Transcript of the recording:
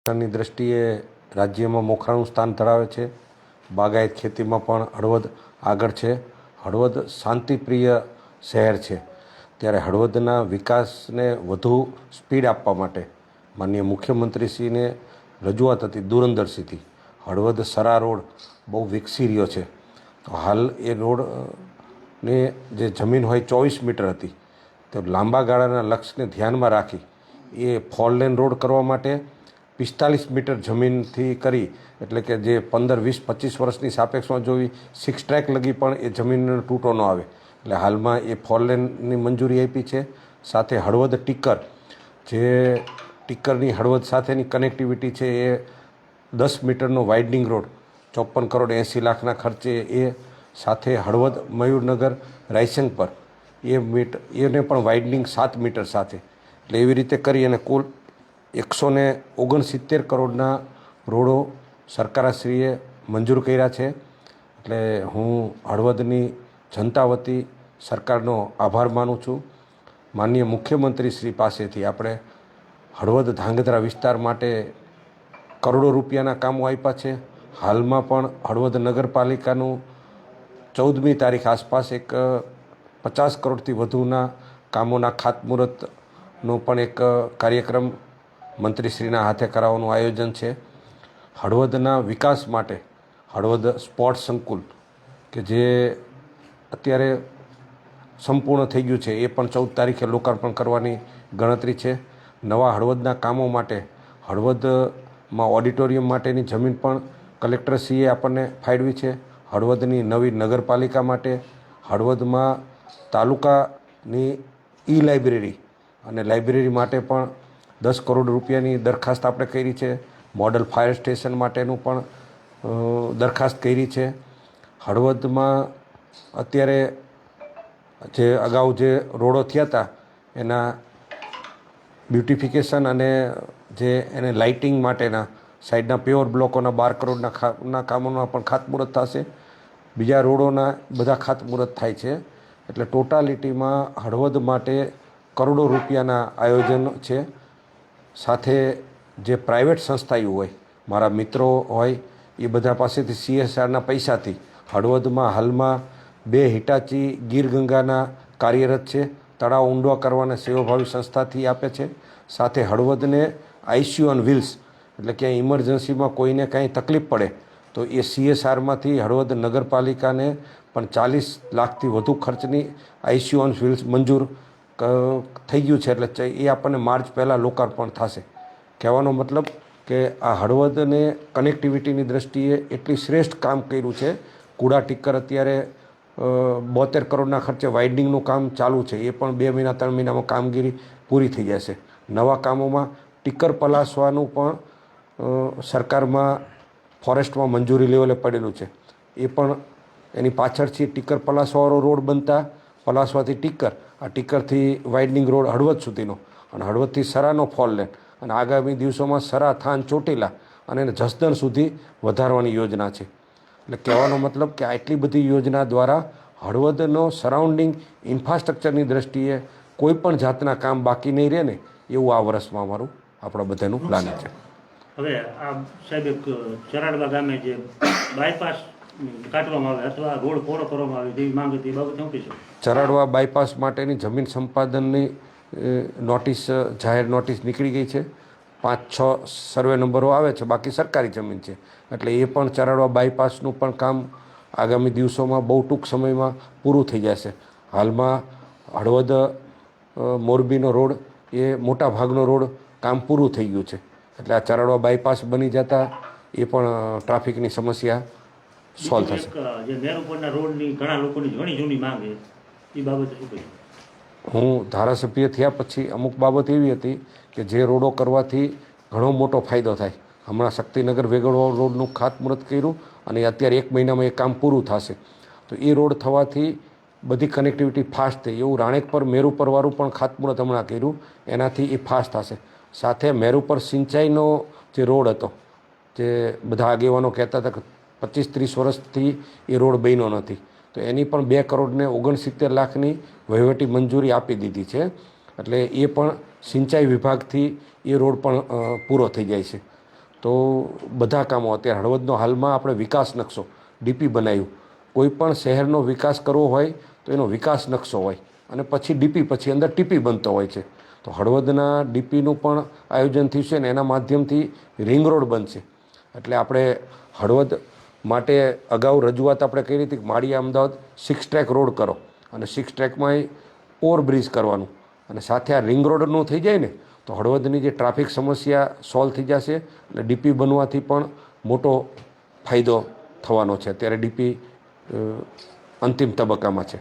ની દ્રષ્ટિએ રાજ્યમાં મોખરાનું સ્થાન ધરાવે છે. બાગાયત ખેતીમાં પણ હળવદ આગળ છે. હળવદ શાંતિપ્રિય શહેર છે. ત્યારે હળવદના વિકાસને વધુ સ્પીડ આપવા માટે માનનીય મુખ્યમંત્રીશ્રીને રજૂઆત હતી દૂરંદર્શીથી. હળવદ સરા રોડ બહુ વિકસી રહ્યો છે. તો હાલ એ રોડને જે જમીન હોય 24 મીટર હતી, તો લાંબા ગાળાના લક્ષ્યને ધ્યાનમાં રાખી એ 4 લેન રોડ કરવા માટે 45 મીટર જમીનથી કરી, એટલે કે જે 15, 20, 25 વર્ષની સાપેક્ષમાં જોઈ 6 ટ્રેક લગી પણ એ જમીનનો તૂટો ન આવે. એટલે હાલમાં એ 4 લેનની મંજૂરી આપી છે. સાથે હળવદ ટીકર, જે ટીકરની હળવદ સાથેની કનેક્ટિવિટી છે એ 10 મીટરનો વાઇડનિંગ રોડ 54 કરોડ 80 લાખના ખર્ચે, એ સાથે હળવદ મયુરનગર રાયસંગ પર એને પણ વાઇડનિંગ 7 મીટર સાથે. એટલે એવી રીતે કરી અને કુલ 169 કરોડના રોડો સરકારશ્રીએ મંજૂર કર્યા છે. એટલે હું હળવદની જનતા વતી સરકારનો આભાર માનું છું. માનનીય મુખ્યમંત્રી શ્રી પાસેથી આપણે હળવદ ધાંગધ્રા વિસ્તાર માટે કરોડો રૂપિયાના કામો આપ્યા છે. હાલમાં પણ હળવદ નગરપાલિકાનું 14મી તારીખ આસપાસ એક 50 કરોડથી વધુના કામોના ખાતમુહૂર્તનો પણ એક કાર્યક્રમ મંત્રીશ્રીના હાથે કરાવવાનું આયોજન છે. હળવદના વિકાસ માટે હળવદ સ્પોર્ટ્સ સંકુલ, કે જે અત્યારે સંપૂર્ણ થઈ ગયું છે, એ પણ 14 તારીખે લોકાર્પણ કરવાની ગણતરી છે. નવા હળવદના કામો માટે હળવદમાં ઓડિટોરિયમ માટેની જમીન પણ કલેક્ટરશ્રીએ આપણને ફાળવી છે. હળવદની નવી નગરપાલિકા માટે હળવદમાં તાલુકાની લાઇબ્રેરી અને લાઇબ્રેરી માટે પણ 10 કરોડ રૂપિયાની દરખાસ્ત આપણે કરી છે. મોડલ ફાયર સ્ટેશન માટેનું પણ દરખાસ્ત કરી છે. હળવદમાં અત્યારે જે અગાઉ જે રોડો થયા હતા એના બ્યુટિફિકેશન અને જે એને લાઇટિંગ માટેના સાઈડના પ્યોર બ્લોકોના 12 કરોડના કામોના પણ ખાતમુહૂર્ત થશે. બીજા રોડોના બધા ખાતમુહૂર્ત થાય છે. એટલે ટોટાલિટીમાં હળવદ માટે કરોડો રૂપિયાના આયોજન છે. સાથે જે પ્રાઇવેટ સંસ્થાઓ હોય, મારા મિત્રો હોય, એ બધા પાસેથી CSRના પૈસાથી હળવદમાં હાલમાં 2 હિટાચી ગીર ગંગાના કાર્યરત છે. તળાવ ઊંડવા કરવાના સેવાભાવી સંસ્થાથી આપે છે. સાથે હળવદને ICU ઓન વ્હીલ્સ, એટલે ક્યાંય ઇમરજન્સીમાં કોઈને કાંઈ તકલીફ પડે તો એ CSRમાંથી હળવદ નગરપાલિકાને પણ 40 લાખથી વધુ ખર્ચની ICU ઓન વ્હીલ્સ મંજૂર થઈ ગયું છે. એટલે એ આપણને માર્ચ પહેલાં લોકાર્પણ થશે. કહેવાનો મતલબ કે આ હળવદને કનેક્ટિવિટીની દ્રષ્ટિએ એટલી શ્રેષ્ઠ કામ કર્યું છે. કુડા ટીકર અત્યારે 72 કરોડના ખર્ચે વાઇડનિંગનું કામ ચાલુ છે. એ પણ 2 મહિના 3 મહિનામાં કામગીરી પૂરી થઈ જશે. નવા કામોમાં ટીકર પલાસવાનું પણ સરકારમાં ફોરેસ્ટમાં મંજૂરી લેવલે પડેલું છે. એ પણ એની પાછળથી ટીકર પલાસવાળો રોડ બનતા પલાસવાથી ટીકર, આ ટીકરથી વાઇડનિંગ રોડ હળવદ સુધીનો, અને હળવદથી સરાનો 4 લેન, અને આગામી દિવસોમાં સરા થાન ચોટીલા અને એને જસદણ સુધી વધારવાની યોજના છે. એટલે કહેવાનો મતલબ કે આટલી બધી યોજના દ્વારા હળવદનો સરાઉન્ડિંગ ઇન્ફ્રાસ્ટ્રક્ચરની દ્રષ્ટિએ કોઈ પણ જાતના કામ બાકી નહીં રહે ને, એવું આ વર્ષમાં અમારું આપણા બધાનું પ્લાનિંગ છે. હવે આ સાહેબ એક ચરાડવા ગામે જે બાયપાસ કાઢવામાં આવે અથવા રોડ પહોળો કરવામાં આવે તેવી માંગ હતી, એ બાબતે શું કહીશું? ચરાડવા બાયપાસ માટેની જમીન સંપાદનની નોટિસ, જાહેર નોટિસ નીકળી ગઈ છે. 5-6 સર્વે નંબરો આવે છે, બાકી સરકારી જમીન છે. એટલે એ પણ ચરાડવા બાયપાસનું પણ કામ આગામી દિવસોમાં બહુ ટૂંક સમયમાં પૂરું થઈ જશે. હાલમાં હળવદ મોરબીનો રોડ, એ મોટા ભાગનો રોડ કામ પૂરું થઈ ગયું છે. એટલે આ ચરાડવા બાયપાસ બની જતાં એ પણ ટ્રાફિકની સમસ્યા સોલ્વ થશે. જે મેર ઉપરના રોડની ઘણા લોકોની ઘણી જૂની માંગ છે, એ બાબતે શું કહીશું? હું ધારાસભ્ય થયા પછી અમુક બાબત એવી હતી કે જે રોડો કરવાથી ઘણો મોટો ફાયદો થાય. હમણાં શક્તિનગર વેગળવા રોડનું ખાતમુહૂર્ત કર્યું અને અત્યારે 1 મહિનામાં એ કામ પૂરું થશે. તો એ રોડ થવાથી બધી કનેક્ટિવિટી ફાસ્ટ થઈ. એવું રાણેક પર મેરુપરવાળું પણ ખાતમુહૂર્ત હમણાં કર્યું, એનાથી એ ફાસ્ટ થશે. સાથે મેરુપર સિંચાઈનો જે રોડ હતો, જે બધા આગેવાનો કહેતા હતા કે 25-30 વર્ષથી એ રોડ બન્યો નથી, તો એની પણ 2 કરોડ ને 69 લાખની વહીવટી મંજૂરી આપી દીધી છે. એટલે એ પણ સિંચાઈ વિભાગથી એ રોડ પણ પૂરો થઈ જાય છે. તો બધા કામો અત્યારે હળવદનો હાલમાં આપણે વિકાસ નકશો ડીપી બનાવ્યું. કોઈ પણ શહેરનો વિકાસ કરવો હોય તો એનો વિકાસ નકશો હોય અને પછી ડીપી, પછી અંદર ટીપી બનતો હોય છે. તો હળવદના ડીપીનું પણ આયોજન થયું છે ને એના માધ્યમથી રિંગ રોડ બનશે. એટલે આપણે હળવદ માટે અગાઉ રજૂઆત આપણે કરી હતી કે માળિયા અમદાવાદ 6 ટ્રેક રોડ કરો અને 6 ટ્રેકમાં ઓવરબ્રિજ કરવાનું અને સાથે આ રિંગ રોડનું થઈ જાય ને તો હળવદની જે ટ્રાફિક સમસ્યા સોલ્વ થઈ જશે અને ડીપી બનવાથી પણ મોટો ફાયદો થવાનો છે. અત્યારે ડીપી અંતિમ તબક્કામાં છે.